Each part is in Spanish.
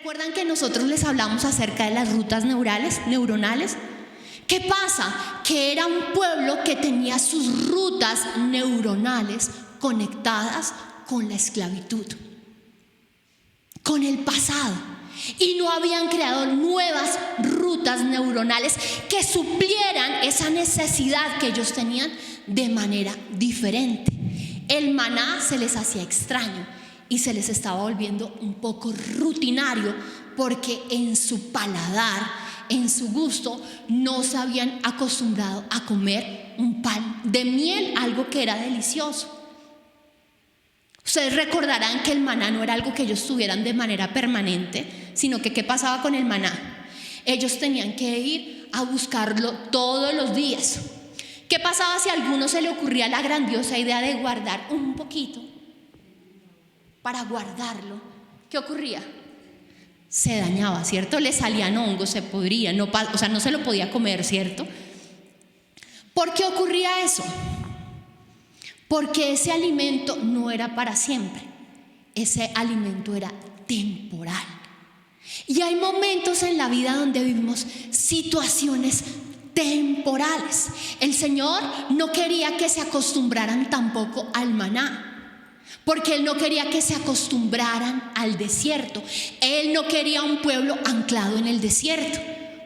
¿Recuerdan que nosotros les hablamos acerca de las rutas neuronales? ¿Qué pasa? Que era un pueblo que tenía sus rutas neuronales conectadas con la esclavitud, con el pasado, y no habían creado nuevas rutas neuronales que suplieran esa necesidad que ellos tenían de manera diferente. El maná se les hacía extraño y se les estaba volviendo un poco rutinario, porque en su paladar, en su gusto, no se habían acostumbrado a comer un pan de miel, algo que era delicioso. Ustedes recordarán que el maná no era algo que ellos tuvieran de manera permanente, sino que ¿qué pasaba con el maná? Ellos tenían que ir a buscarlo todos los días. ¿Qué pasaba si a alguno se le ocurría la grandiosa idea de guardar un poquito para guardarlo? ¿Qué ocurría? Se dañaba, ¿cierto? Le salían hongos, se podría, no se lo podía comer, ¿cierto? ¿Por qué ocurría eso? Porque ese alimento no era para siempre, ese alimento era temporal. Y hay momentos en la vida donde vivimos situaciones temporales. El Señor no quería que se acostumbraran tampoco al maná, porque Él no quería que se acostumbraran al desierto. Él no quería un pueblo anclado en el desierto.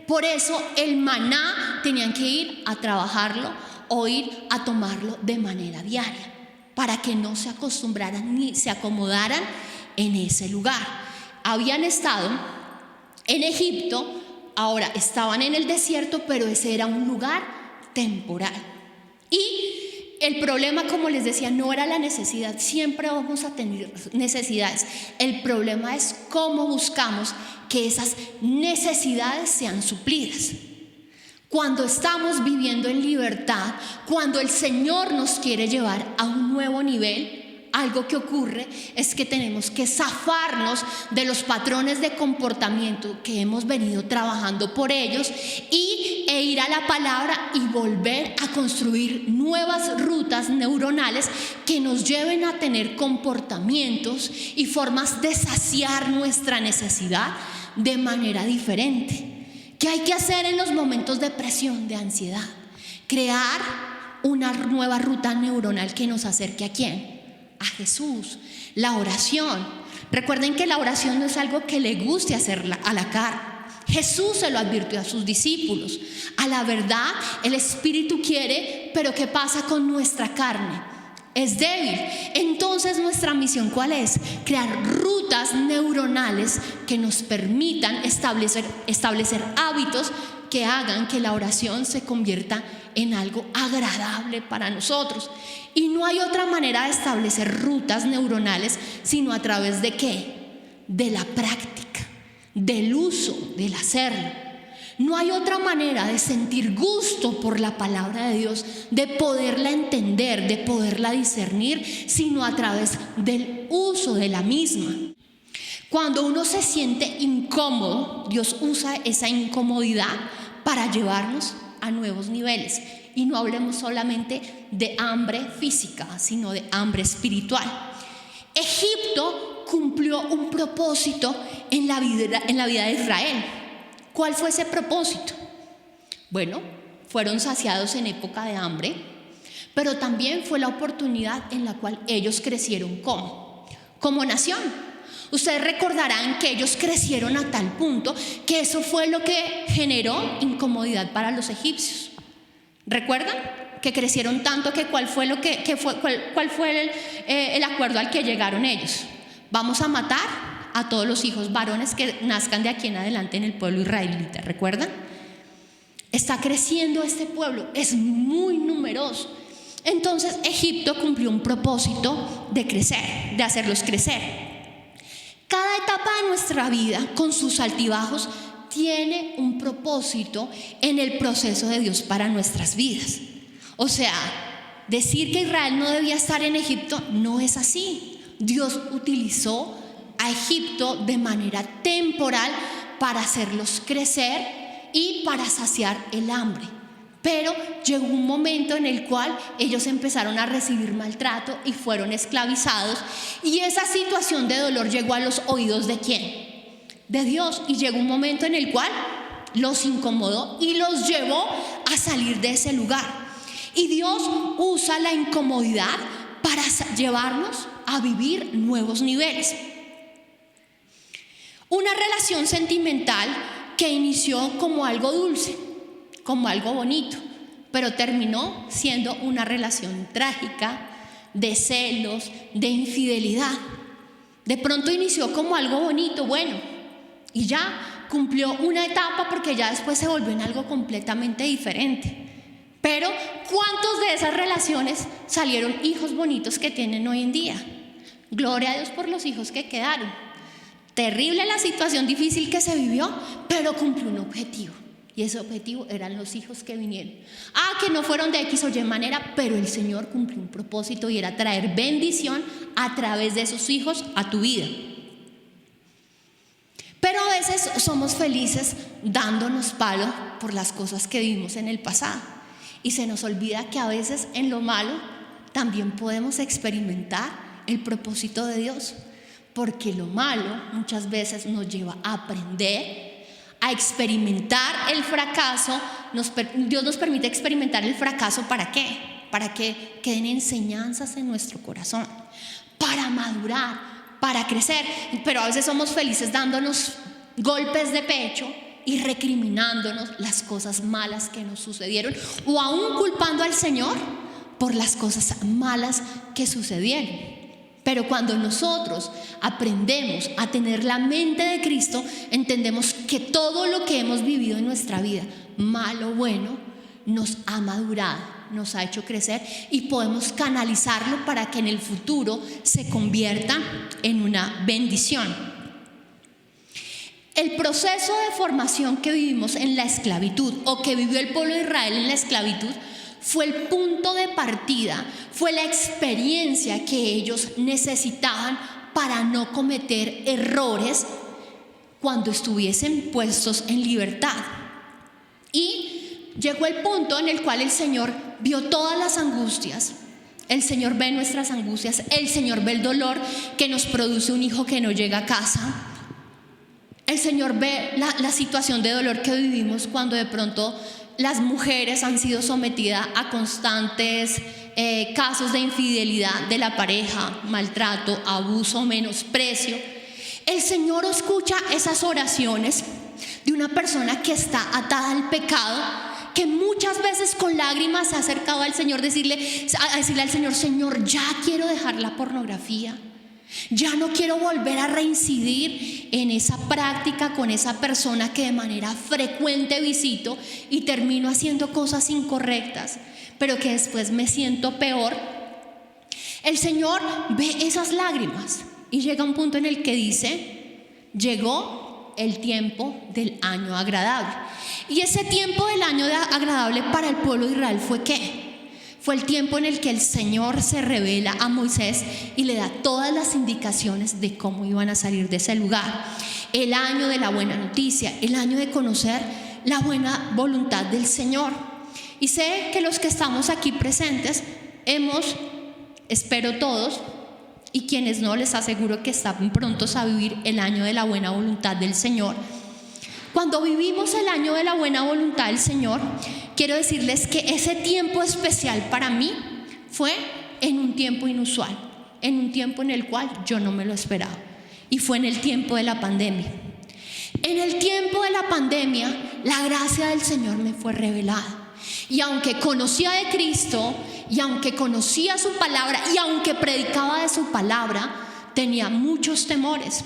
Por eso el maná tenían que ir a trabajarlo o ir a tomarlo de manera diaria, para que no se acostumbraran ni se acomodaran en ese lugar. Habían estado en Egipto, ahora estaban en el desierto, pero ese era un lugar temporal. Y el problema, como les decía, no era la necesidad. Siempre vamos a tener necesidades. El problema es cómo buscamos que esas necesidades sean suplidas. Cuando estamos viviendo en libertad, cuando el Señor nos quiere llevar a un nuevo nivel, algo que ocurre es que tenemos que zafarnos de los patrones de comportamiento que hemos venido trabajando por ellos e ir a la palabra y volver a construir nuevas rutas neuronales que nos lleven a tener comportamientos y formas de saciar nuestra necesidad de manera diferente. ¿Qué hay que hacer en los momentos de presión, de ansiedad? Crear una nueva ruta neuronal que nos acerque ¿a quién? A Jesús. La oración. Recuerden que la oración no es algo que le guste hacer a la carne. Jesús se lo advirtió a sus discípulos. A la verdad, el Espíritu quiere, pero ¿qué pasa con nuestra carne? Es débil. Entonces nuestra misión, ¿cuál es? Crear rutas neuronales que nos permitan establecer hábitos que hagan que la oración se convierta en algo agradable para nosotros. Y no hay otra manera de establecer rutas neuronales sino a través de ¿qué? De la práctica, del uso, del hacerlo. No hay otra manera de sentir gusto por la palabra de Dios, de poderla entender, de poderla discernir, sino a través del uso de la misma. Cuando uno se siente incómodo, Dios usa esa incomodidad para llevarnos a nuevos niveles. Y no hablemos solamente de hambre física, sino de hambre espiritual. Egipto cumplió un propósito en la vida de Israel. ¿Cuál fue ese propósito? Bueno, fueron saciados en época de hambre, pero también fue la oportunidad en la cual ellos crecieron como nación. Ustedes recordarán que ellos crecieron a tal punto que eso fue lo que generó incomodidad para los egipcios. ¿Recuerdan? Que crecieron tanto que ¿cuál fue el acuerdo al que llegaron ellos? Vamos a matar a todos los hijos varones que nazcan de aquí en adelante en el pueblo israelita. ¿Recuerdan? Está creciendo este pueblo, es muy numeroso. Entonces Egipto cumplió un propósito de crecer, de hacerlos crecer. Cada etapa de nuestra vida, con sus altibajos, tiene un propósito en el proceso de Dios para nuestras vidas. O sea, decir que Israel no debía estar en Egipto no es así. Dios utilizó a Egipto de manera temporal para hacerlos crecer y para saciar el hambre. Pero llegó un momento en el cual ellos empezaron a recibir maltrato y fueron esclavizados, y esa situación de dolor llegó a los oídos ¿de quién? de Dios, y llegó un momento en el cual los incomodó y los llevó a salir de ese lugar. Y Dios usa la incomodidad para llevarnos a vivir nuevos niveles. Una relación sentimental que inició como algo dulce, como algo bonito, pero terminó siendo una relación trágica, de celos, de infidelidad. De pronto inició como algo bonito, bueno, y ya cumplió una etapa, porque ya después se volvió en algo completamente diferente. Pero ¿cuántos de esas relaciones salieron hijos bonitos que tienen hoy en día? Gloria a Dios por los hijos que quedaron. Terrible la situación difícil que se vivió, pero cumplió un objetivo. Y ese objetivo eran los hijos que vinieron. Que no fueron de X o Y manera, pero el Señor cumplió un propósito, y era traer bendición a través de esos hijos a tu vida. Pero a veces somos felices dándonos palo por las cosas que vivimos en el pasado. Y se nos olvida que a veces en lo malo también podemos experimentar el propósito de Dios. Porque lo malo muchas veces nos lleva a aprender, a experimentar el fracaso. Dios nos permite experimentar el fracaso, ¿para qué? Para que queden enseñanzas en nuestro corazón, para madurar, para crecer. Pero a veces somos felices dándonos golpes de pecho y recriminándonos las cosas malas que nos sucedieron, o aún culpando al Señor por las cosas malas que sucedieron. Pero cuando nosotros aprendemos a tener la mente de Cristo, entendemos que todo lo que hemos vivido en nuestra vida, malo o bueno, nos ha madurado, nos ha hecho crecer, y podemos canalizarlo para que en el futuro se convierta en una bendición. El proceso de formación que vivimos en la esclavitud, o que vivió el pueblo de Israel en la esclavitud, fue el punto de partida, fue la experiencia que ellos necesitaban para no cometer errores cuando estuviesen puestos en libertad. Y llegó el punto en el cual el Señor vio todas las angustias. El Señor ve nuestras angustias, el Señor ve el dolor que nos produce un hijo que no llega a casa. El Señor ve la situación de dolor que vivimos cuando de pronto las mujeres han sido sometidas a constantes casos de infidelidad de la pareja, maltrato, abuso, menosprecio. El Señor escucha esas oraciones de una persona que está atada al pecado, que muchas veces con lágrimas se ha acercado al Señor a decirle al Señor: Señor, ya quiero dejar la pornografía, ya no quiero volver a reincidir en esa práctica con esa persona que de manera frecuente visito y termino haciendo cosas incorrectas, pero que después me siento peor. El Señor ve esas lágrimas y llega a un punto en el que dice: llegó el tiempo del año agradable. Y ese tiempo del año agradable para el pueblo de Israel fue ¿qué? Fue el tiempo en el que el Señor se revela a Moisés y le da todas las indicaciones de cómo iban a salir de ese lugar. El año de la buena noticia, el año de conocer la buena voluntad del Señor. Y sé que los que estamos aquí presentes espero todos, y quienes no, les aseguro que están prontos a vivir el año de la buena voluntad del Señor. Cuando vivimos el año de la buena voluntad del Señor, quiero decirles que ese tiempo especial para mí fue en un tiempo inusual, en un tiempo en el cual yo no me lo esperaba, y fue en el tiempo de la pandemia. En el tiempo de la pandemia, la gracia del Señor me fue revelada, y aunque conocía de Cristo, y aunque conocía su palabra, y aunque predicaba de su palabra, tenía muchos temores,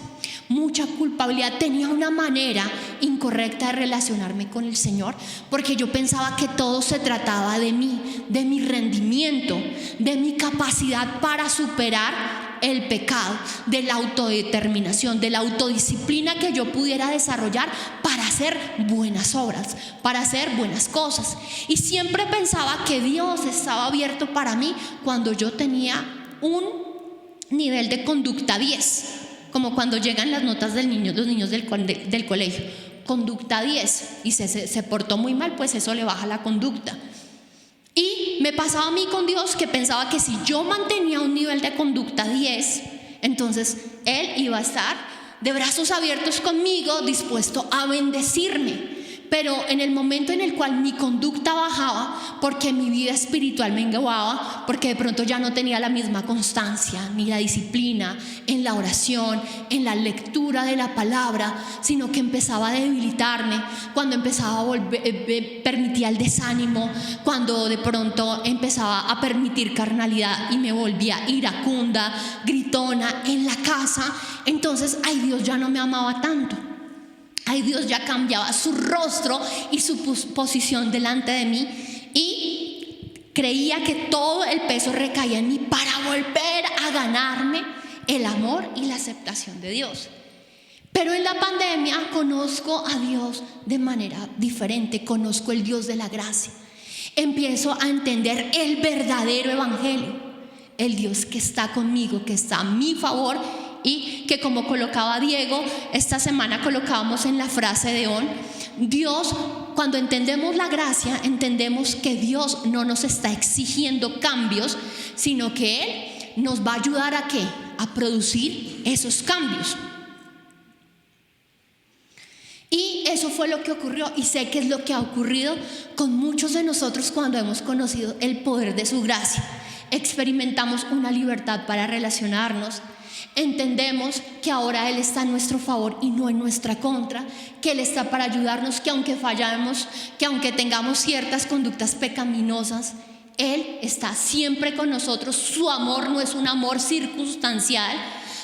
mucha culpabilidad, tenía una manera incorrecta de relacionarme con el Señor, porque yo pensaba que todo se trataba de mí, de mi rendimiento, de mi capacidad para superar el pecado, de la autodeterminación, de la autodisciplina que yo pudiera desarrollar para hacer buenas obras, para hacer buenas cosas. Y siempre pensaba que Dios estaba abierto para mí cuando yo tenía un nivel de conducta 10, como cuando llegan las notas los niños del colegio, conducta 10, y se portó muy mal, pues eso le baja la conducta. Y me pasaba a mí con Dios que pensaba que si yo mantenía un nivel de conducta 10, entonces Él iba a estar de brazos abiertos conmigo, dispuesto a bendecirme. Pero en el momento en el cual mi conducta bajaba, porque mi vida espiritual menguaba, porque de pronto ya no tenía la misma constancia ni la disciplina en la oración, en la lectura de la palabra, sino que empezaba a debilitarme, cuando empezaba a permitía el desánimo, cuando de pronto empezaba a permitir carnalidad y me volvía iracunda, gritona en la casa, entonces, ay, Dios ya no me amaba tanto. Ay, Dios ya cambiaba su rostro y su posición delante de mí, y creía que todo el peso recaía en mí para volver a ganarme el amor y la aceptación de Dios. Pero en la pandemia conozco a Dios de manera diferente, conozco el Dios de la gracia. Empiezo a entender el verdadero evangelio, el Dios que está conmigo, que está a mi favor, y que, como colocaba Diego, esta semana colocábamos en la frase de hoy, Dios, cuando entendemos la gracia, entendemos que Dios no nos está exigiendo cambios, sino que Él nos va a ayudar ¿a qué? A producir esos cambios. Y eso fue lo que ocurrió, y sé que es lo que ha ocurrido con muchos de nosotros cuando hemos conocido el poder de su gracia. Experimentamos una libertad para relacionarnos. Entendemos que ahora Él está en nuestro favor y no en nuestra contra, que Él está para ayudarnos, que aunque fallamos, que aunque tengamos ciertas conductas pecaminosas, Él está siempre con nosotros. Su amor no es un amor circunstancial,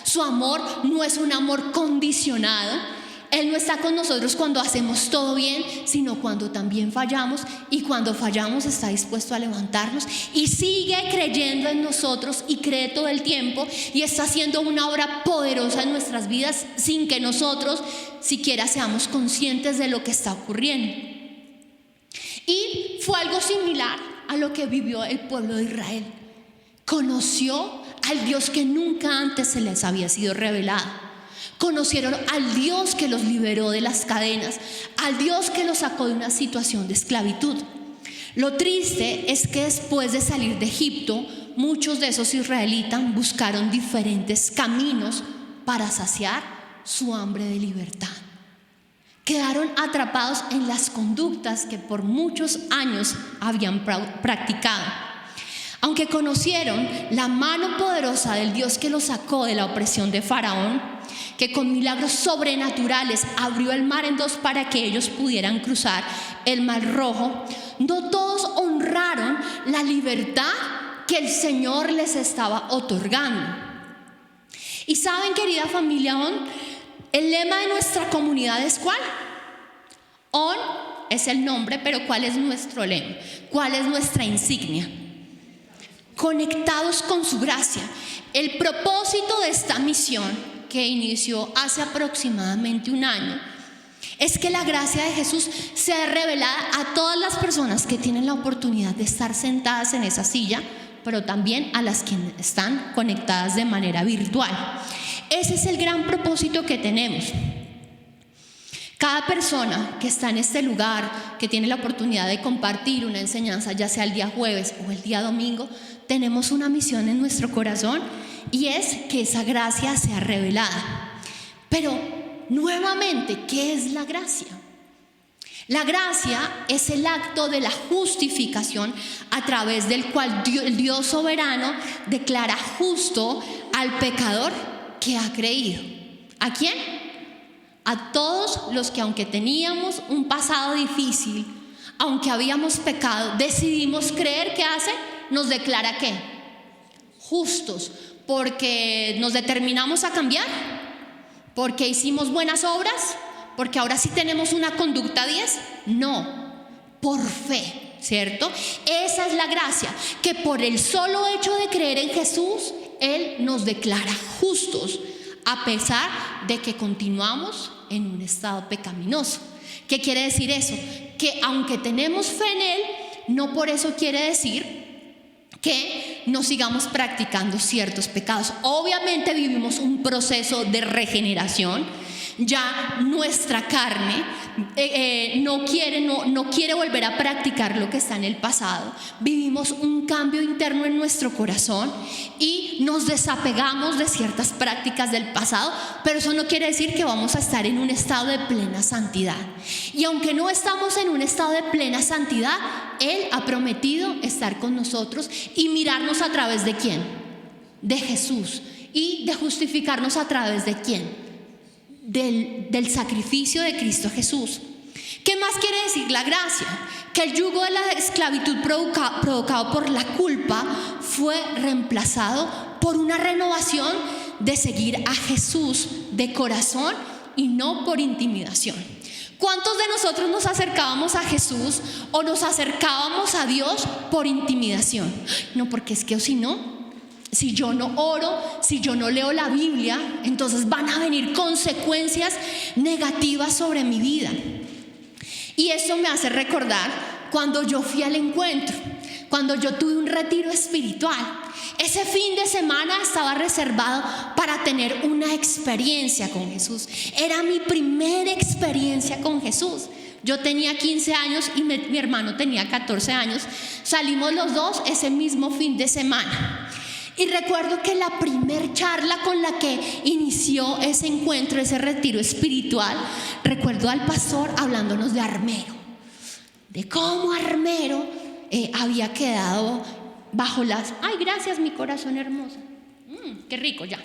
su amor no es un amor condicionado. Él no está con nosotros cuando hacemos todo bien, sino cuando también fallamos, y cuando fallamos está dispuesto a levantarnos y sigue creyendo en nosotros, y cree todo el tiempo, y está haciendo una obra poderosa en nuestras vidas sin que nosotros siquiera seamos conscientes de lo que está ocurriendo. Y fue algo similar a lo que vivió el pueblo de Israel. Conoció al Dios que nunca antes se les había sido revelado. Conocieron al Dios que los liberó de las cadenas, al Dios que los sacó de una situación de esclavitud. Lo triste es que después de salir de Egipto, muchos de esos israelitas buscaron diferentes caminos para saciar su hambre de libertad. Quedaron atrapados en las conductas que por muchos años habían practicado. Aunque conocieron la mano poderosa del Dios que los sacó de la opresión de Faraón, que con milagros sobrenaturales abrió el mar en dos para que ellos pudieran cruzar el Mar Rojo, no todos honraron la libertad que el Señor les estaba otorgando. Y saben, querida familia ON, el lema de nuestra comunidad es ¿cuál? ON es el nombre, pero ¿cuál es nuestro lema? ¿Cuál es nuestra insignia? Conectados con su gracia. El propósito de esta misión, que inició hace aproximadamente un año, es que la gracia de Jesús sea revelada a todas las personas que tienen la oportunidad de estar sentadas en esa silla, pero también a las que están conectadas de manera virtual. Ese es el gran propósito que tenemos. Cada persona que está en este lugar, que tiene la oportunidad de compartir una enseñanza, ya sea el día jueves o el día domingo, tenemos una misión en nuestro corazón, y es que esa gracia sea revelada. Pero nuevamente, ¿qué es la gracia? La gracia es el acto de la justificación a través del cual el Dios soberano declara justo al pecador que ha creído. ¿A quién? A todos los que, aunque teníamos un pasado difícil, aunque habíamos pecado, decidimos creer. ¿Qué hace? Nos declara ¿qué? Justos. Porque nos determinamos a cambiar, porque hicimos buenas obras, porque ahora sí tenemos una conducta 10. No, por fe, ¿cierto? Esa es la gracia, que por el solo hecho de creer en Jesús, Él nos declara justos, a pesar de que continuamos en un estado pecaminoso. ¿Qué quiere decir eso? Que aunque tenemos fe en Él, no por eso quiere decir que no sigamos practicando ciertos pecados. Obviamente vivimos un proceso de regeneración, Ya nuestra carne no quiere volver a practicar lo que está en el pasado. Vivimos un cambio interno en nuestro corazón y nos desapegamos de ciertas prácticas del pasado, pero eso no quiere decir que vamos a estar en un estado de plena santidad. Y aunque no estamos en un estado de plena santidad, Él ha prometido estar con nosotros y mirarnos a través de ¿quién? De Jesús. Y de justificarnos a través de ¿quién? Del sacrificio de Cristo Jesús. ¿Qué más quiere decir la gracia? Que el yugo de la esclavitud provocado por la culpa fue reemplazado por una renovación de seguir a Jesús de corazón y no por intimidación. ¿Cuántos de nosotros nos acercábamos a Jesús o nos acercábamos a Dios por intimidación? No, porque es que o si no, si yo no oro, si yo no leo la Biblia, entonces van a venir consecuencias negativas sobre mi vida. Y eso me hace recordar cuando yo fui al encuentro, cuando yo tuve un retiro espiritual. Ese fin de semana estaba reservado para tener una experiencia con Jesús. Era mi primera experiencia con Jesús. Yo tenía 15 años y mi hermano tenía 14 años. Salimos los dos ese mismo fin de semana. Y recuerdo que la primer charla con la que inició ese encuentro, ese retiro espiritual, recuerdo al pastor hablándonos de Armero, de cómo Armero había quedado bajo las... ¡Ay, gracias, mi corazón hermoso! ¡Qué rico ya!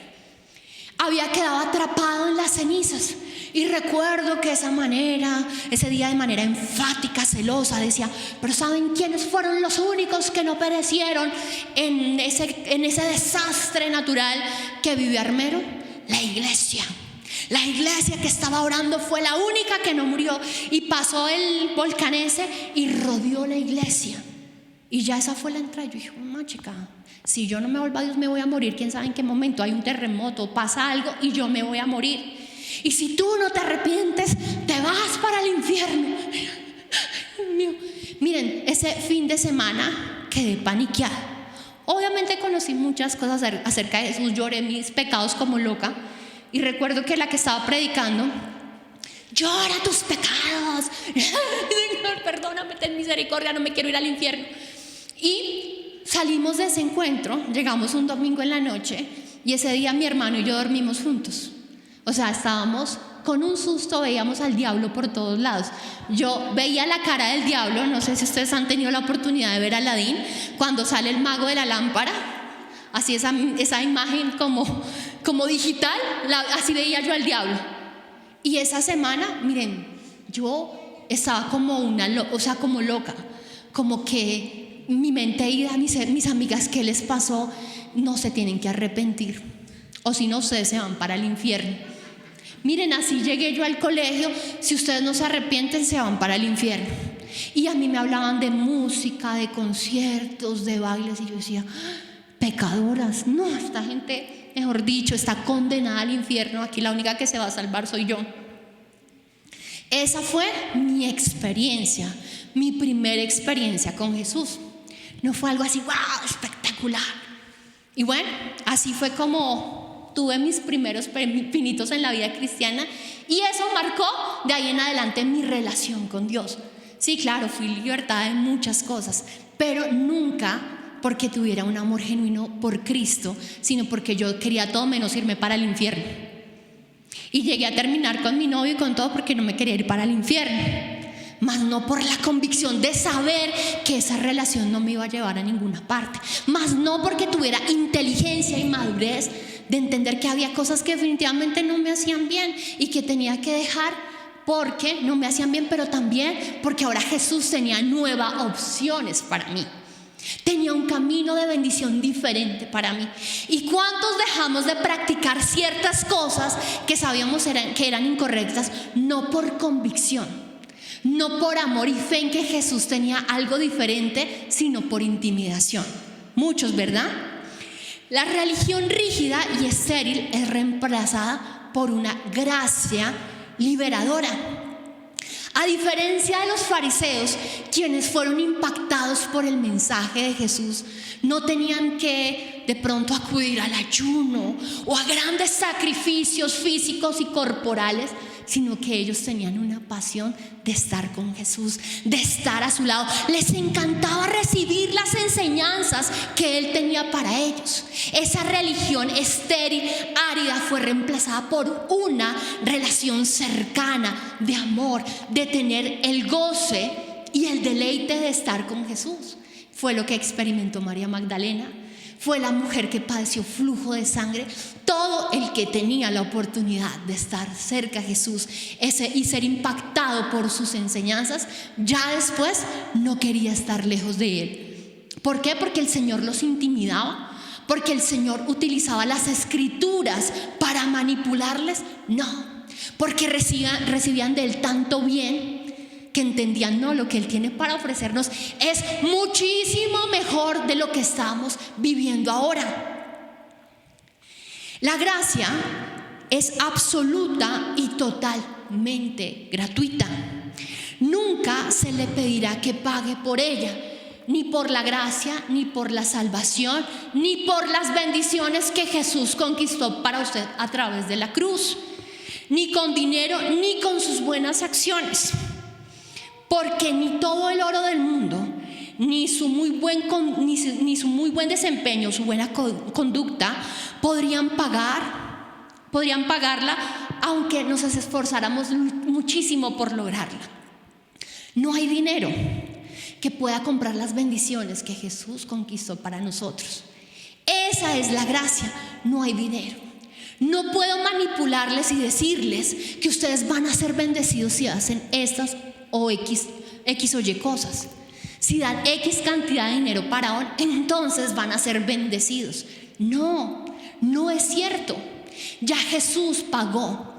Había quedado atrapado en las cenizas. Y recuerdo que ese día de manera enfática, celosa, decía: pero ¿saben quiénes fueron los únicos que no perecieron en ese desastre natural que vivió Armero? La iglesia. La iglesia que estaba orando fue la única que no murió. Y pasó el volcán ese y rodeó la iglesia. Y ya esa fue la entrada. Yo dije: mamá, chica, si yo no me vuelvo a Dios me voy a morir. ¿Quién sabe en qué momento? Hay un terremoto, pasa algo y yo me voy a morir. Y si tú no te arrepientes, te vas para el infierno. Miren, ese fin de semana quedé paniqueada. Obviamente conocí muchas cosas acerca de Jesús. Lloré mis pecados como loca. Y recuerdo que la que estaba predicando: llora tus pecados, Señor, perdóname, ten misericordia, no me quiero ir al infierno. Y salimos de ese encuentro, llegamos un domingo en la noche, y ese día mi hermano y yo dormimos juntos. O sea, estábamos con un susto, veíamos al diablo por todos lados. Yo veía la cara del diablo. No sé si ustedes han tenido la oportunidad de ver a Aladín, cuando sale el mago de la lámpara, así esa imagen como digital, así veía yo al diablo. Y esa semana, miren, yo estaba como loca, como que mi mente iba: mis amigas, ¿qué les pasó? No se tienen que arrepentir, o si no, ustedes se van para el infierno. Miren, así llegué yo al colegio: si ustedes no se arrepienten, se van para el infierno. Y a mí me hablaban de música, de conciertos, de bailes, y yo decía: pecadoras, no, esta gente, mejor dicho, está condenada al infierno. Aquí la única que se va a salvar soy yo. Esa fue mi experiencia, mi primera experiencia con Jesús. No fue algo así, wow, espectacular. Y bueno, así fue como tuve mis primeros pinitos en la vida cristiana, y eso marcó de ahí en adelante mi relación con Dios. Sí, claro, fui libertada de muchas cosas, pero nunca porque tuviera un amor genuino por Cristo, sino porque yo quería todo menos irme para el infierno. Y llegué a terminar con mi novio y con todo porque no me quería ir para el infierno, mas no por la convicción de saber que esa relación no me iba a llevar a ninguna parte, mas no porque tuviera inteligencia y madurez de entender que había cosas que definitivamente no me hacían bien y que tenía que dejar porque no me hacían bien, pero también porque ahora Jesús tenía nuevas opciones para mí. Tenía un camino de bendición diferente para mí. ¿Y cuántos dejamos de practicar ciertas cosas que sabíamos que eran incorrectas, no por convicción, no por amor y fe en que Jesús tenía algo diferente, sino por intimidación? Muchos, ¿verdad? La religión rígida y estéril es reemplazada por una gracia liberadora. A diferencia de los fariseos, quienes fueron impactados por el mensaje de Jesús, no tenían que de pronto acudir al ayuno o a grandes sacrificios físicos y corporales sino que ellos tenían una pasión de estar con Jesús, de estar a su lado. Les encantaba recibir las enseñanzas que Él tenía para ellos. Esa religión estéril, árida, fue reemplazada por una relación cercana, de amor, de tener el goce y el deleite de estar con Jesús. Fue lo que experimentó María Magdalena. Fue la mujer que padeció flujo de sangre. Todo el que tenía la oportunidad de estar cerca a Jesús y ser impactado por sus enseñanzas, ya después no quería estar lejos de Él. ¿Por qué? Porque el Señor los intimidaba, porque el Señor utilizaba las escrituras para manipularles. No, porque recibían de Él tanto bien que entendían, no, lo que Él tiene para ofrecernos es muchísimo mejor de lo que estamos viviendo ahora. La gracia es absoluta y totalmente gratuita. Nunca se le pedirá que pague por ella, ni por la gracia, ni por la salvación, ni por las bendiciones que Jesús conquistó para usted a través de la cruz, ni con dinero, ni con sus buenas acciones. Porque ni todo el oro del mundo, ni su muy buen desempeño, su buena conducta, podrían pagarla, aunque nos esforzáramos muchísimo por lograrla. No hay dinero que pueda comprar las bendiciones que Jesús conquistó para nosotros. Esa es la gracia, no hay dinero. No puedo manipularles y decirles que ustedes van a ser bendecidos si hacen estas o X o Y cosas. Si dan X cantidad de dinero para hoy, entonces van a ser bendecidos. No, no es cierto. Ya Jesús pagó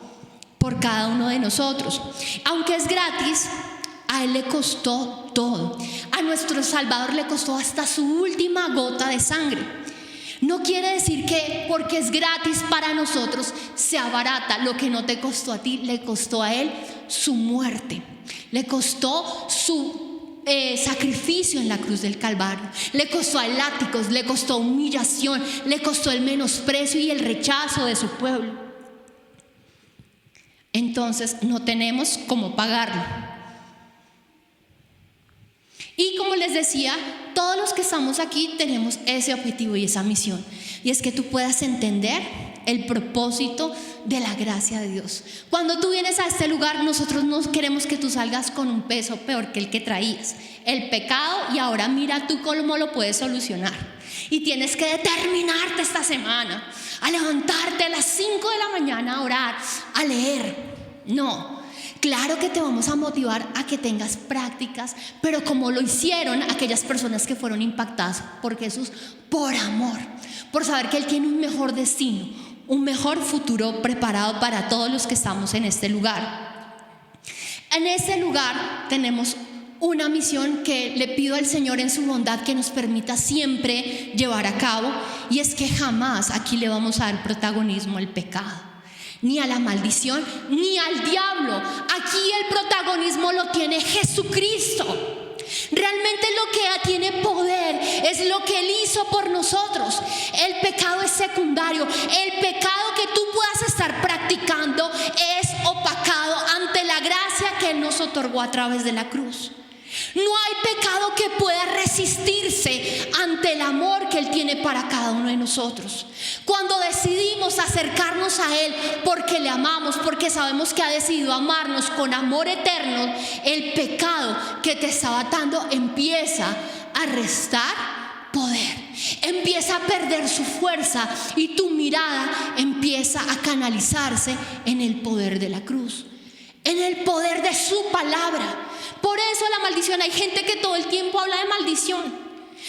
por cada uno de nosotros. Aunque es gratis, a Él le costó todo. A nuestro Salvador le costó hasta su última gota de sangre. No quiere decir que porque es gratis para nosotros sea barata. Lo que no te costó a ti, le costó a Él su muerte. Le costó su sacrificio en la cruz del Calvario. Le costó a látigos, le costó humillación, le costó el menosprecio y el rechazo de su pueblo. Entonces no tenemos cómo pagarlo. Y como les decía, todos los que estamos aquí tenemos ese objetivo y esa misión, y es que tú puedas entender el propósito de la gracia de Dios. Cuando tú vienes a este lugar, nosotros no queremos que tú salgas con un peso peor que el que traías, el pecado, y ahora mira tú cómo lo puedes solucionar. Y tienes que determinarte esta semana a levantarte a las 5 de la mañana a orar, a leer. No, claro que te vamos a motivar a que tengas prácticas, pero como lo hicieron aquellas personas que fueron impactadas por Jesús, por amor, por saber que Él tiene un mejor destino, un mejor futuro preparado para todos los que estamos en este lugar. En este lugar tenemos una misión que le pido al Señor en su bondad que nos permita siempre llevar a cabo, y es que jamás aquí le vamos a dar protagonismo al pecado, ni a la maldición, ni al diablo. Aquí el protagonismo lo tiene Jesucristo. Realmente lo que tiene poder es lo que Él hizo por nosotros. El pecado es secundario. El pecado que tú puedas estar practicando es opacado ante la gracia que Él nos otorgó a través de la cruz. No hay pecado que pueda resistirse ante el amor que Él tiene para cada uno de nosotros. Cuando decidimos acercarnos a Él porque le amamos, porque sabemos que ha decidido amarnos con amor eterno, el pecado que te estaba atando empieza a restar poder, empieza a perder su fuerza, y tu mirada empieza a canalizarse en el poder de la cruz, en el poder de su palabra. Por eso la maldición, hay gente que todo el tiempo habla de maldición,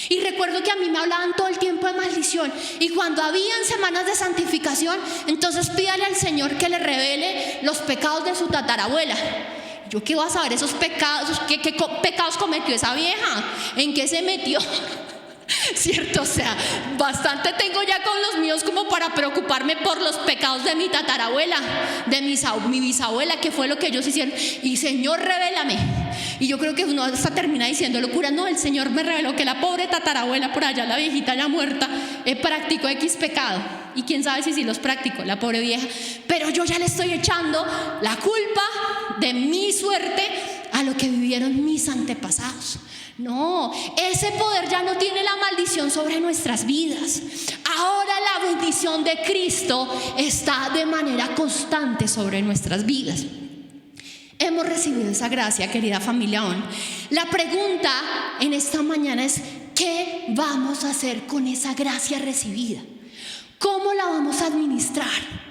y recuerdo que a mí me hablaban todo el tiempo de maldición, y cuando habían semanas de santificación, entonces pídale al Señor que le revele los pecados de su tatarabuela. Yo qué voy a saber esos pecados, qué pecados cometió esa vieja, en qué se metió. ¿Cierto? O sea, bastante tengo ya con los míos como para preocuparme por los pecados de mi tatarabuela, de mi bisabuela, que fue lo que ellos hicieron. Y Señor, revélame. Y yo creo que uno hasta termina diciendo locura. No, el Señor me reveló que la pobre tatarabuela por allá, la viejita ya muerta, practicó X pecado. Y quién sabe si los practicó, la pobre vieja. Pero yo ya le estoy echando la culpa de mi suerte a lo que vivieron mis antepasados. No, ese poder ya no tiene la maldición sobre nuestras vidas. Ahora la bendición de Cristo está de manera constante sobre nuestras vidas. Hemos recibido esa gracia, querida familia ON. La pregunta en esta mañana es: ¿qué vamos a hacer con esa gracia recibida? ¿Cómo la vamos a administrar?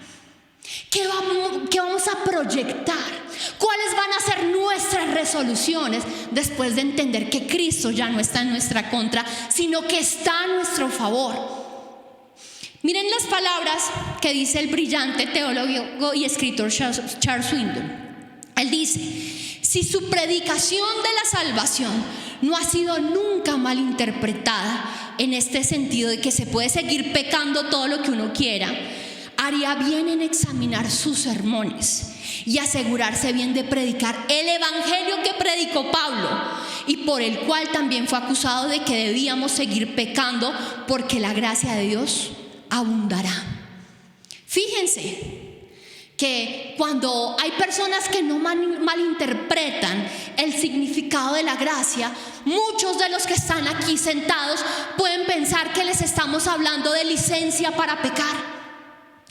¿Qué vamos a proyectar? ¿Cuáles van a ser nuestras resoluciones después de entender que Cristo ya no está en nuestra contra, sino que está a nuestro favor? Miren las palabras que dice el brillante teólogo y escritor Charles Swindoll. Él dice: si su predicación de la salvación no ha sido nunca malinterpretada en este sentido de que se puede seguir pecando todo lo que uno quiera, haría bien en examinar sus sermones y asegurarse bien de predicar el evangelio que predicó Pablo y por el cual también fue acusado de que debíamos seguir pecando, porque la gracia de Dios abundará. Fíjense que cuando hay personas que no malinterpretan el significado de la gracia, muchos de los que están aquí sentados pueden pensar que les estamos hablando de licencia para pecar,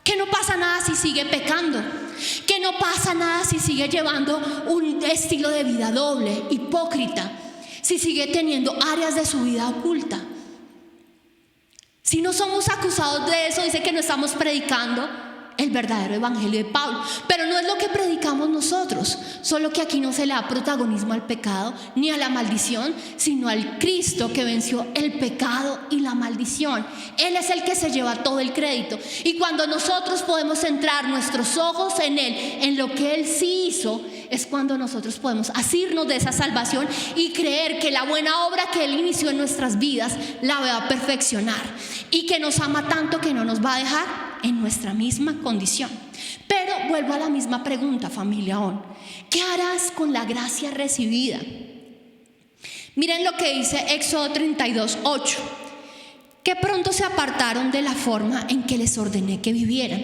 que no pasa nada si sigue pecando, que no pasa nada si sigue llevando un estilo de vida doble, hipócrita, si sigue teniendo áreas de su vida oculta. Si no somos acusados de eso, dice que no estamos predicando el verdadero evangelio de Pablo. Pero no es lo que predicamos nosotros, solo que aquí no se le da protagonismo al pecado ni a la maldición, sino al Cristo que venció el pecado y la maldición. Él es el que se lleva todo el crédito. Y cuando nosotros podemos centrar nuestros ojos en Él, en lo que Él sí hizo, es cuando nosotros podemos asirnos de esa salvación y creer que la buena obra que Él inició en nuestras vidas la va a perfeccionar, y que nos ama tanto que no nos va a dejar en nuestra misma condición. Pero vuelvo a la misma pregunta, familia ON: ¿qué harás con la gracia recibida? Miren lo que dice Éxodo 32:8: que pronto se apartaron de la forma en que les ordené que vivieran,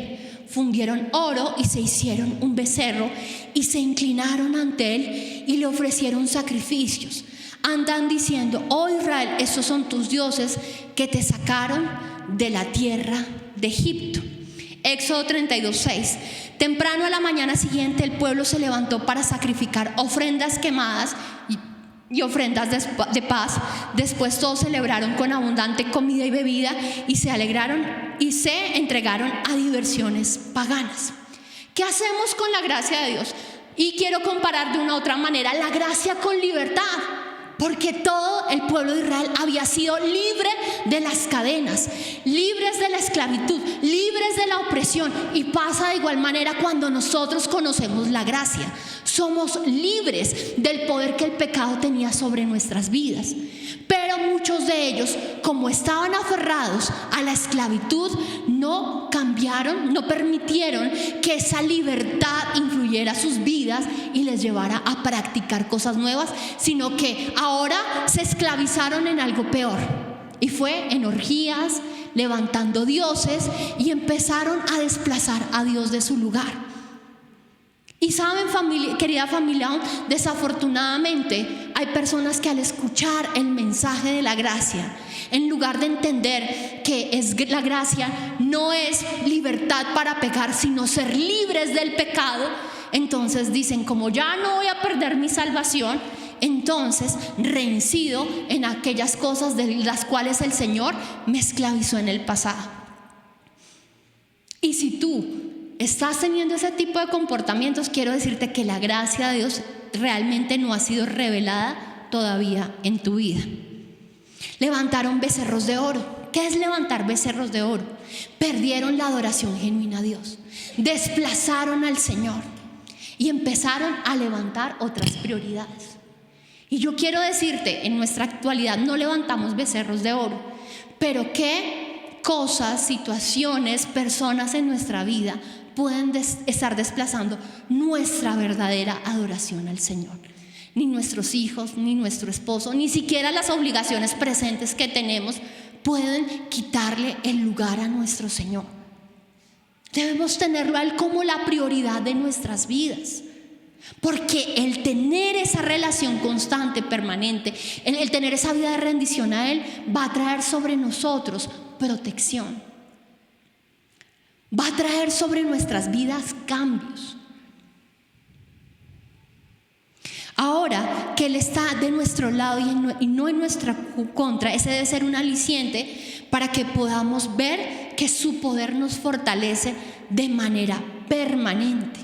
fundieron oro y se hicieron un becerro y se inclinaron ante él y le ofrecieron sacrificios. Andan diciendo: oh Israel, esos son tus dioses que te sacaron de la tierra de Egipto. Éxodo 32:6: temprano a la mañana siguiente el pueblo se levantó para sacrificar ofrendas quemadas y ofrendas de paz. Después todos celebraron con abundante comida y bebida y se alegraron y se entregaron a diversiones paganas. ¿Qué hacemos con la gracia de Dios? Y quiero comparar de una u otra manera la gracia con libertad, porque todo el pueblo de Israel había sido libre de las cadenas, libres de la esclavitud, libres de la opresión. Y pasa de igual manera cuando nosotros conocemos la gracia. Somos libres del poder que el pecado tenía sobre nuestras vidas. Pero muchos de ellos, como estaban aferrados a la esclavitud, no cambiaron, no permitieron que esa libertad influyera sus vidas y les llevara a practicar cosas nuevas, sino que ahora se esclavizaron en algo peor, y fue en orgías, levantando dioses, y empezaron a desplazar a Dios de su lugar. Y saben, querida familia, desafortunadamente hay personas que al escuchar el mensaje de la gracia, en lugar de entender que la gracia no es libertad para pecar, sino ser libres del pecado, entonces dicen: como ya no voy a perder mi salvación, entonces reincido en aquellas cosas de las cuales el Señor me esclavizó en el pasado. Y si tú estás teniendo ese tipo de comportamientos, quiero decirte que la gracia de Dios realmente no ha sido revelada todavía en tu vida. Levantaron becerros de oro. ¿Qué es levantar becerros de oro? Perdieron la adoración genuina a Dios, desplazaron al Señor y empezaron a levantar otras prioridades. Y yo quiero decirte, en nuestra actualidad no levantamos becerros de oro, pero qué cosas, situaciones, personas en nuestra vida pueden estar desplazando nuestra verdadera adoración al Señor. Ni nuestros hijos, ni nuestro esposo, ni siquiera las obligaciones presentes que tenemos pueden quitarle el lugar a nuestro Señor. Debemos tenerlo a Él como la prioridad de nuestras vidas. Porque el tener esa relación constante, permanente, el tener esa vida de rendición a Él, va a traer sobre nosotros protección. Va a traer sobre nuestras vidas cambios. Ahora que Él está de nuestro lado y no en nuestra contra, ese debe ser un aliciente para que podamos ver que su poder nos fortalece de manera permanente.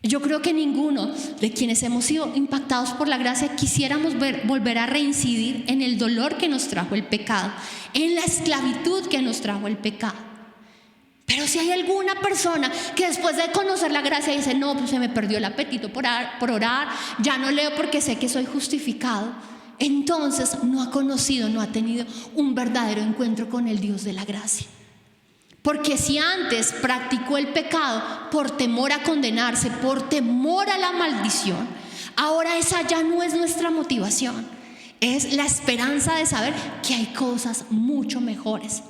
Yo creo que ninguno de quienes hemos sido impactados por la gracia quisiéramos volver a reincidir en el dolor que nos trajo el pecado, en la esclavitud que nos trajo el pecado. Pero si hay alguna persona que después de conocer la gracia dice: no, pues se me perdió el apetito por orar, ya no leo porque sé que soy justificado, entonces no ha conocido, no ha tenido un verdadero encuentro con el Dios de la gracia. Porque si antes practicó el pecado por temor a condenarse, por temor a la maldición, ahora esa ya no es nuestra motivación. Es la esperanza de saber que hay cosas mucho mejores,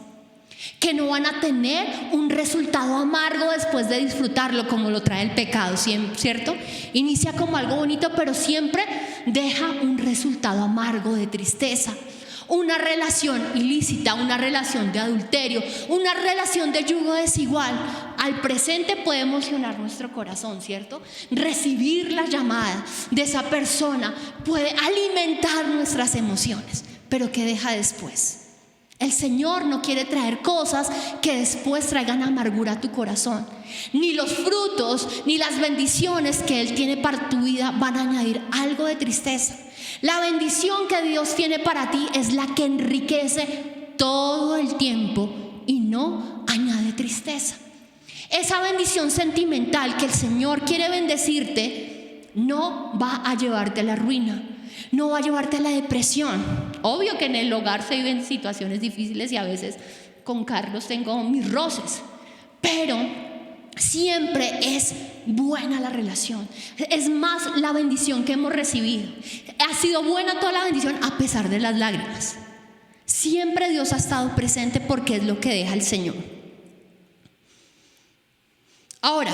que no van a tener un resultado amargo después de disfrutarlo como lo trae el pecado, ¿cierto? Inicia como algo bonito, pero siempre deja un resultado amargo de tristeza. Una relación ilícita, una relación de adulterio, una relación de yugo desigual. Al presente puede emocionar nuestro corazón, ¿cierto? Recibir la llamada de esa persona puede alimentar nuestras emociones, pero ¿qué deja después? El Señor no quiere traer cosas que después traigan amargura a tu corazón. Ni los frutos, ni las bendiciones que Él tiene para tu vida van a añadir algo de tristeza. La bendición que Dios tiene para ti es la que enriquece todo el tiempo y no añade tristeza. Esa bendición sentimental que el Señor quiere bendecirte no va a llevarte a la ruina, no va a llevarte a la depresión. Obvio que en el hogar se viven situaciones difíciles y a veces con Carlos tengo mis roces, pero siempre es buena la relación. Es más la bendición que hemos recibido. Ha sido buena toda la bendición a pesar de las lágrimas. Siempre Dios ha estado presente porque es lo que deja el Señor. Ahora,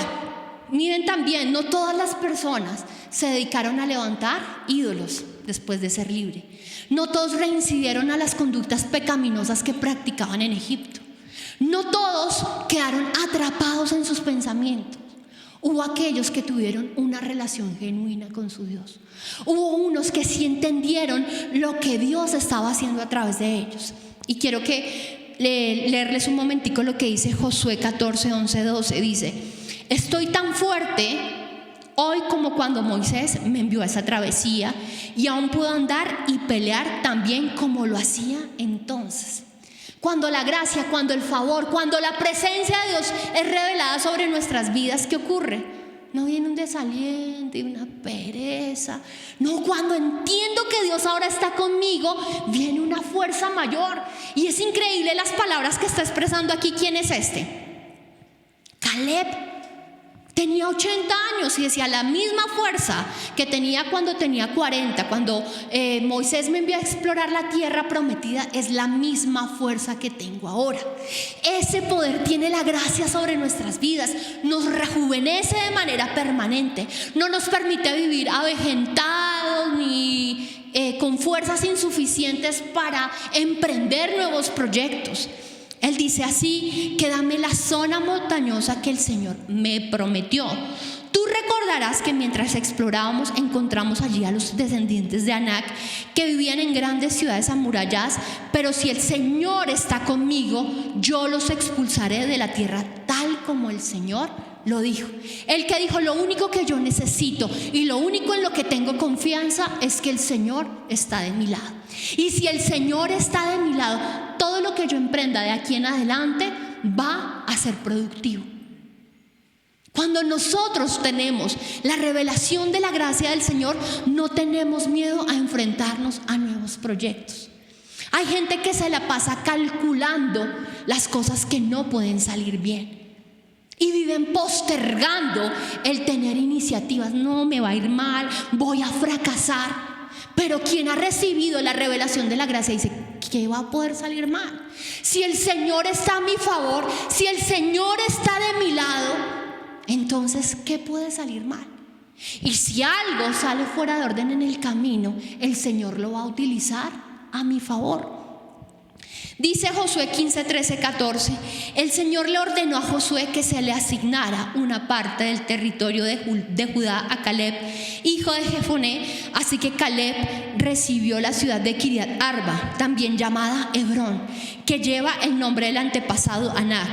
miren también, no todas las personas se dedicaron a levantar ídolos después de ser libre. No todos reincidieron a las conductas pecaminosas que practicaban en Egipto. No todos quedaron atrapados en sus pensamientos. Hubo aquellos que tuvieron una relación genuina con su Dios. Hubo unos que sí entendieron lo que Dios estaba haciendo a través de ellos. Y quiero leerles un momentico lo que dice Josué 14, 11, 12. Dice: estoy tan fuerte hoy como cuando Moisés me envió a esa travesía, y aún puedo andar y pelear tan bien como lo hacía entonces. Cuando la gracia, cuando el favor, cuando la presencia de Dios es revelada sobre nuestras vidas, ¿qué ocurre? No viene un desaliento y una pereza. No, cuando entiendo que Dios ahora está conmigo, viene una fuerza mayor. Y es increíble las palabras que está expresando aquí. ¿Quién es este? Caleb. Tenía 80 años y decía: la misma fuerza que tenía cuando tenía 40, cuando Moisés me envió a explorar la tierra prometida, es la misma fuerza que tengo ahora. Ese poder tiene la gracia sobre nuestras vidas, nos rejuvenece de manera permanente, no nos permite vivir avejentados ni con fuerzas insuficientes para emprender nuevos proyectos. Él dice así: que dame la zona montañosa que el Señor me prometió. Tú recordarás que mientras explorábamos encontramos allí a los descendientes de Anac que vivían en grandes ciudades amuralladas, pero si el Señor está conmigo, yo los expulsaré de la tierra tal como el Señor lo dijo. El que dijo: lo único que yo necesito y lo único en lo que tengo confianza es que el Señor está de mi lado. Y si el Señor está de mi lado, todo lo que yo emprenda de aquí en adelante va a ser productivo. Cuando nosotros tenemos la revelación de la gracia del Señor, no tenemos miedo a enfrentarnos a nuevos proyectos. Hay gente que se la pasa calculando las cosas que no pueden salir bien y viven postergando el tener iniciativas. No, me va a ir mal, voy a fracasar. Pero quien ha recibido la revelación de la gracia dice: ¿qué va a poder salir mal? Si el Señor está a mi favor, si el Señor está de mi lado, entonces ¿qué puede salir mal? Y si algo sale fuera de orden en el camino, el Señor lo va a utilizar a mi favor. Dice Josué 15, 13, 14: el Señor le ordenó a Josué que se le asignara una parte del territorio de Judá a Caleb, hijo de Jefoné. Así que Caleb recibió la ciudad de Kiriat Arba, también llamada Hebrón, que lleva el nombre del antepasado Anac.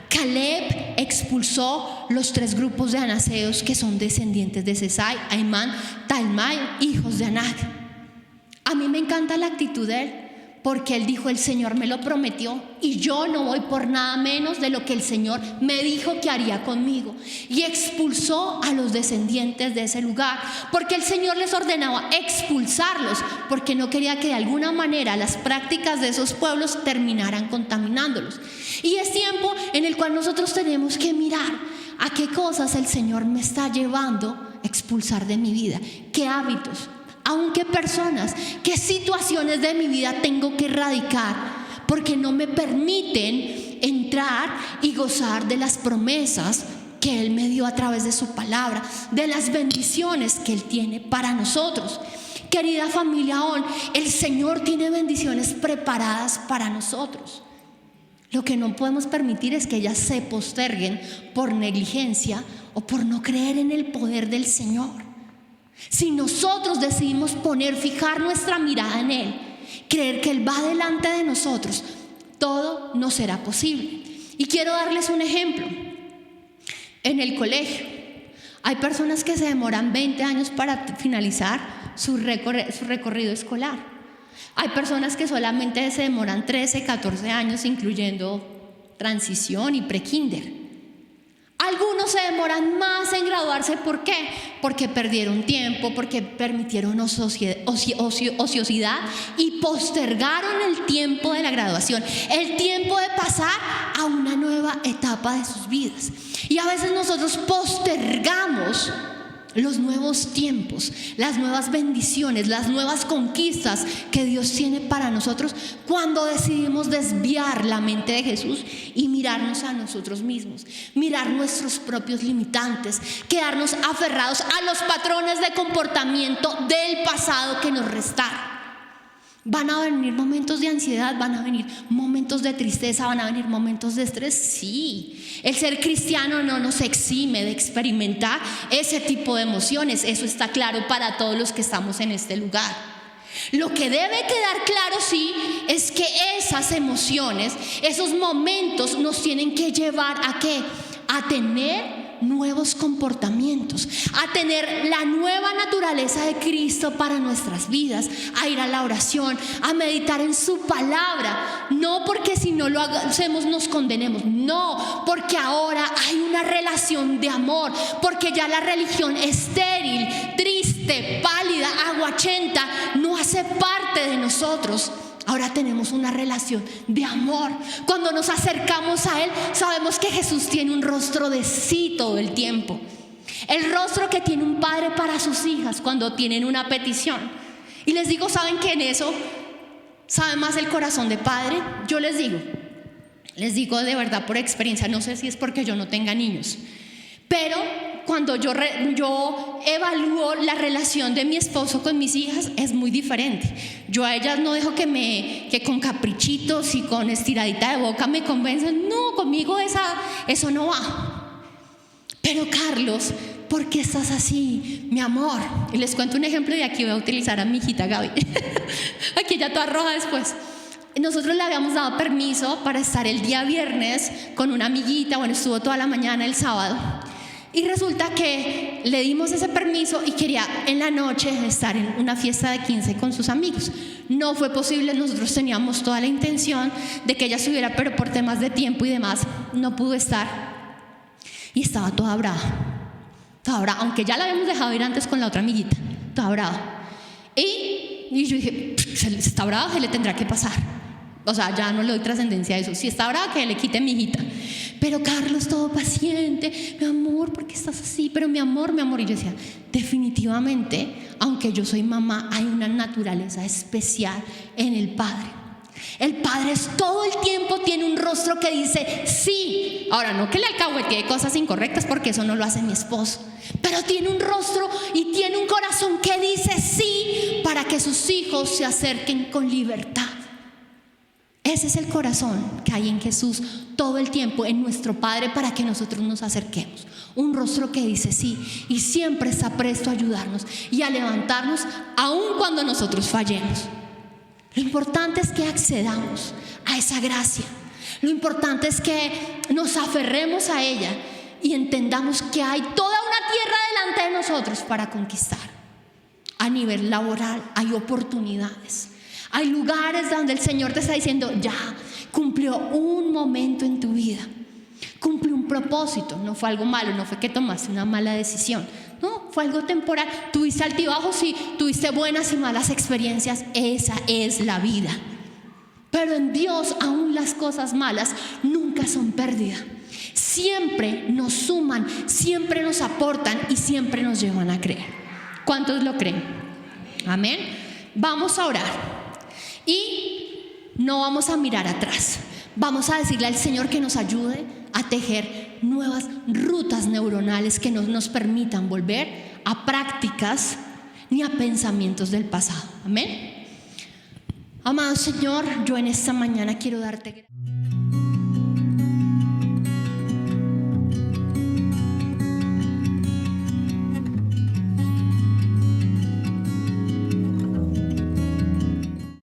Caleb expulsó los 3 grupos de anaseos que son descendientes de Sesai, Aimán, Talmai, hijos de Anac. A mí me encanta la actitud de él, porque él dijo: el Señor me lo prometió y yo no voy por nada menos de lo que el Señor me dijo que haría conmigo. Y expulsó a los descendientes de ese lugar, porque el Señor les ordenaba expulsarlos, porque no quería que de alguna manera las prácticas de esos pueblos terminaran contaminándolos. Y es tiempo en el cual nosotros tenemos que mirar a qué cosas el Señor me está llevando a expulsar de mi vida, qué hábitos, aunque personas, qué situaciones de mi vida tengo que erradicar, porque no me permiten entrar y gozar de las promesas que Él me dio a través de su palabra, de las bendiciones que Él tiene para nosotros. Querida familia ON, el Señor tiene bendiciones preparadas para nosotros. Lo que no podemos permitir es que ellas se posterguen por negligencia o por no creer en el poder del Señor. Si nosotros decidimos fijar nuestra mirada en Él, creer que Él va delante de nosotros, todo nos será posible. Y quiero darles un ejemplo. En el colegio hay personas que se demoran 20 años para finalizar su recorrido escolar. Hay personas que solamente se demoran 13, 14 años, incluyendo transición y prekinder. Algunos se demoran más en graduarse. ¿Por qué? Porque perdieron tiempo, porque permitieron ociosidad y postergaron el tiempo de la graduación, el tiempo de pasar a una nueva etapa de sus vidas. Y a veces nosotros postergamos los nuevos tiempos, las nuevas bendiciones, las nuevas conquistas que Dios tiene para nosotros, cuando decidimos desviar la mente de Jesús y mirarnos a nosotros mismos, mirar nuestros propios limitantes, quedarnos aferrados a los patrones de comportamiento del pasado que nos restaron. ¿Van a venir momentos de ansiedad? ¿Van a venir momentos de tristeza? ¿Van a venir momentos de estrés? Sí. El ser cristiano no nos exime de experimentar ese tipo de emociones. Eso está claro para todos los que estamos en este lugar. Lo que debe quedar claro, sí, es que esas emociones, esos momentos nos tienen que llevar ¿a qué? A tener nuevos comportamientos, a tener la nueva naturaleza de Cristo para nuestras vidas, a ir a la oración, a meditar en su palabra. No porque si no lo hacemos nos condenemos, no, porque ahora hay una relación de amor, porque ya la religión estéril, triste, pálida, aguachenta no hace parte de nosotros. Ahora tenemos una relación de amor. Cuando nos acercamos a Él, sabemos que Jesús tiene un rostro de sí todo el tiempo. El rostro que tiene un padre para sus hijas cuando tienen una petición. Y les digo, ¿saben que en eso sabe más el corazón de padre? Yo les digo de verdad por experiencia, no sé si es porque yo no tenga niños, pero cuando yo evalúo la relación de mi esposo con mis hijas, es muy diferente. Yo a ellas no dejo que con caprichitos y con estiradita de boca me convenzan. No, conmigo eso no va. Pero Carlos, ¿por qué estás así, mi amor? Y les cuento un ejemplo, y aquí voy a utilizar a mi hijita Gaby. Aquí ya toda roja después. Nosotros le habíamos dado permiso para estar el día viernes con una amiguita. Bueno, estuvo toda la mañana el sábado. Y resulta que le dimos ese permiso y quería en la noche estar en una fiesta de 15 con sus amigos. No fue posible, nosotros teníamos toda la intención de que ella estuviera, pero por temas de tiempo y demás no pudo estar. y estaba toda brava, aunque ya la habíamos dejado ir antes con la otra amiguita, toda brava. Y yo dije, si está brava, se le tendrá que pasar. O sea, ya no le doy trascendencia a eso. Si está brava, que le quite mi hijita. Pero Carlos, todo paciente, mi amor, ¿por qué estás así? Pero mi amor. Y yo decía, definitivamente, aunque yo soy mamá, hay una naturaleza especial en el Padre. El Padre todo el tiempo tiene un rostro que dice sí. Ahora, no que le alcahuetee cosas incorrectas, porque eso no lo hace mi esposo, pero tiene un rostro y tiene un corazón que dice sí para que sus hijos se acerquen con libertad. Ese es el corazón que hay en Jesús todo el tiempo, en nuestro Padre, para que nosotros nos acerquemos. Un rostro que dice sí y siempre está presto a ayudarnos y a levantarnos aun cuando nosotros fallemos. Lo importante es que accedamos a esa gracia. Lo importante es que nos aferremos a ella y entendamos que hay toda una tierra delante de nosotros para conquistar. A nivel laboral hay oportunidades. Hay lugares donde el Señor te está diciendo, ya cumplió un momento en tu vida, cumplió un propósito. No fue algo malo, no fue que tomaste una mala decisión, no, fue algo temporal. Tuviste altibajos, sí, tuviste buenas y malas experiencias. Esa es la vida. Pero en Dios aún las cosas malas nunca son pérdida. Siempre nos suman, siempre nos aportan y siempre nos llevan a creer. ¿Cuántos lo creen? Amén. Vamos a orar y no vamos a mirar atrás. Vamos a decirle al Señor que nos ayude a tejer nuevas rutas neuronales que no nos permitan volver a prácticas ni a pensamientos del pasado. Amén. Amado Señor, yo en esta mañana quiero darte gracias.